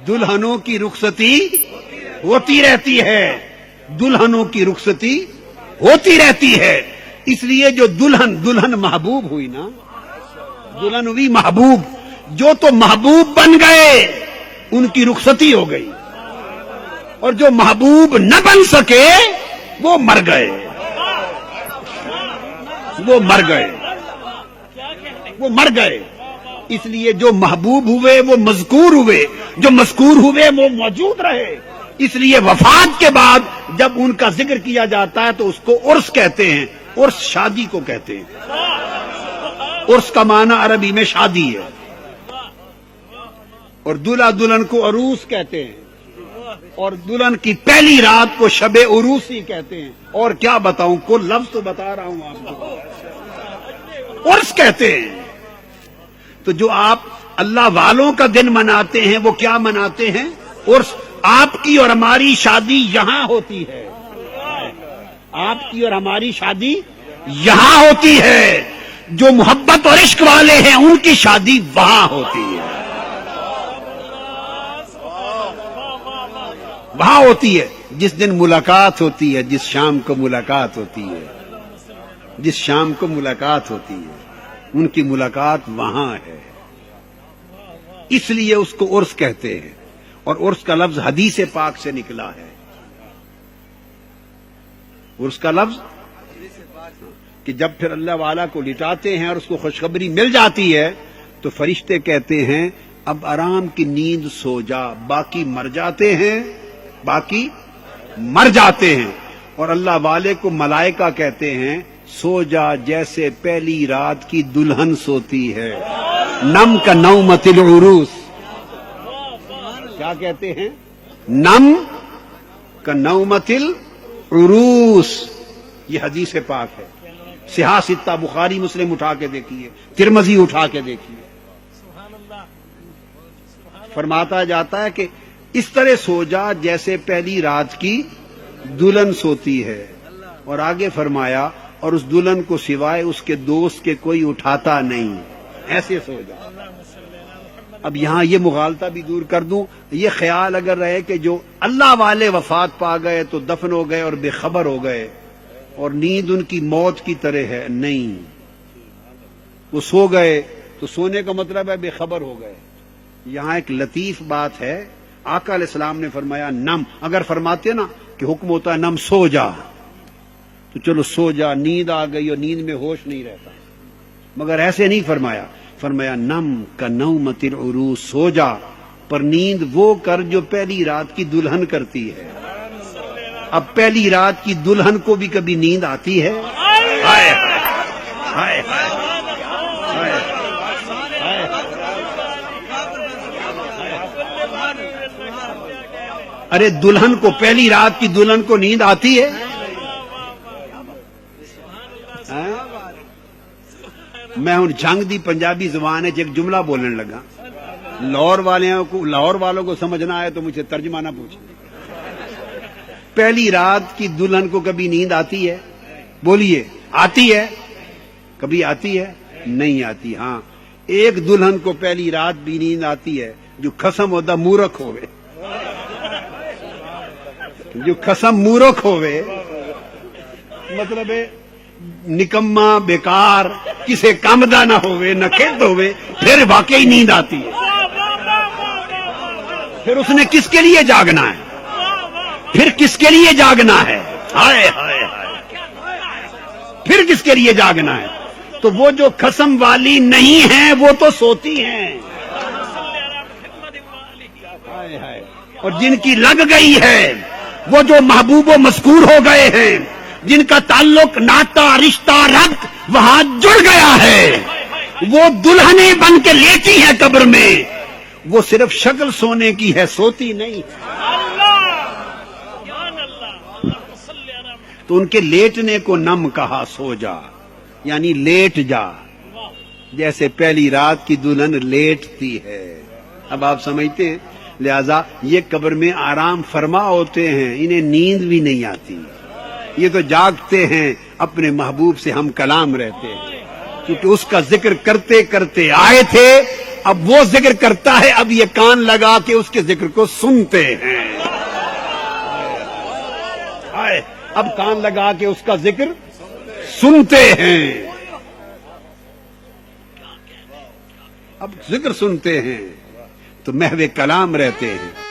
दुल्हनों की रुखसती होती रहती है, दुल्हनों की रुखसती होती रहती है। इसलिए जो दुल्हन महबूब हुई ना, दुल्हन हुई महबूब, जो तो महबूब बन गए उनकी रुखसती हो गई, और जो महबूब न बन सके वो मर गए, वो मर गए, वो मर गए। इसलिए जो महबूब हुए वो मज़कूर हुए, जो मज़कूर हुए वो मौजूद रहे। इसलिए वफात के बाद जब उनका जिक्र किया जाता है तो उसको उर्स कहते हैं, उर्स शादी को कहते हैं। उर्स का माना अरबी में शादी है, और दूल्हा दुल्हन को अरूस कहते हैं, और दुल्हन की पहली रात को शबे उरूसी कहते हैं। और क्या बताऊं, कुल लफ्ज तो बता रहा हूं आपको, उर्स कहते हैं। तो जो आप अल्लाह वालों का दिन मनाते हैं वो क्या मनाते हैं? उर्स। आपकी और हमारी शादी यहां होती है, आपकी और हमारी शादी यहां होती है। जो मोहब्बत और इश्क वाले हैं उनकी शादी वहां होती है, वहां होती है। जिस दिन मुलाकात होती है, जिस शाम को मुलाकात होती है, जिस शाम को मुलाकात होती है, उनकी मुलाकात वहां है। इसलिए उसको उर्स कहते हैं। और उर्स का लफ्ज हदीस पाक से निकला है। उर्स का लफ्ज कि जब फिर अल्लाह वाला को लिटाते हैं और उसको खुशखबरी मिल जाती है तो फरिश्ते कहते हैं अब आराम की नींद सो जा, बाकी मर जाते हैं, बाकी मर जाते हैं। और अल्लाह वाले को मलाइका कहते हैं सो जा जैसे पहली रात की दुल्हन सोती है, नम का नौमतिल उरूस। क्या कहते हैं? नम का नौमतिल उरूस। ये हदीस पाक है। सिहा सित्ता बुखारी मुस्लिम उठा के देखिए, तिरमजी उठा के देखिए। फरमाता जाता है कि इस तरह सो जा जैसे पहली रात की दुल्हन सोती है। और आगे फरमाया और उस दुल्हन को सिवाय उसके दोस्त के कोई उठाता नहीं, ऐसे सो जा। अब यहां ये मुगालता भी दूर कर दूं, ये ख्याल अगर रहे कि जो अल्लाह वाले वफात पा गए तो दफन हो गए और बेखबर हो गए और नींद उनकी मौत की तरह है, नहीं, वो सो गए तो सोने का मतलब है बेखबर हो गए। यहां एक लतीफ बात है, आका अलैहिस्सलाम ने फरमाया नम। अगर फरमाते ना कि हुक्म होता है नम सो जा, तो चलो सो जा, नींद आ गई और नींद में होश नहीं रहता, मगर ऐसे नहीं फरमाया। फरमाया नम का नौमतिल उरूस, सो जा पर नींद वो कर जो पहली रात की दुल्हन करती है। अब पहली रात की दुल्हन को भी कभी नींद आती है? हाय हाय हाय, अरे दुल्हन को, पहली रात की दुल्हन को नींद आती है? मैं हूं जंग दी पंजाबी जुबान है, एक जुमला बोलने लगा। लाहौर वालों को समझना है तो मुझे तर्जमाना पूछे। पहली रात की दुल्हन को कभी नींद आती है? बोलिए, आती है? कभी आती है? नहीं आती। हाँ, एक दुल्हन को पहली रात भी नींद आती है जो खसम होता मूर्ख होवे, जो खसम मूर्ख होवे, मतलब है निकम्मा, बेकार, किसे काम दा ना होवे, न खेत होवे, फिर वाकई नींद आती है। फिर उसने किसके लिए जागना है? फिर किसके लिए जागना है? हाय हाय हाय, फिर किसके लिए जागना है? तो वो जो खसम वाली नहीं है वो तो सोती हैं। हाय हाय। और जिनकी लग गई है, वो जो महबूबो मज़कूर हो गए हैं, जिनका ताल्लुक, नाता, रिश्ता, रब्त वहां जुड़ गया है, वो दुल्हने बन के लेटी है कब्र में। वो सिर्फ शक्ल सोने की है, सोती नहीं। तो उनके लेटने को नम कहा, सो जा, यानी लेट जा जैसे पहली रात की दुल्हन लेटती है। अब आप समझते हैं, लिहाजा ये कब्र में आराम फरमा होते हैं, इन्हें नींद भी नहीं आती। ये तो जागते हैं, अपने महबूब से हम कलाम रहते हैं, क्योंकि उसका जिक्र करते करते आए थे اب وہ ذکر کرتا ہے، اب یہ کان لگا کے اس کے ذکر کو سنتے ہیں. اب کان لگا کے اس کا ذکر سنتے ہیں. اب ذکر سنتے ہیں تو محو کلام رہتے ہیں.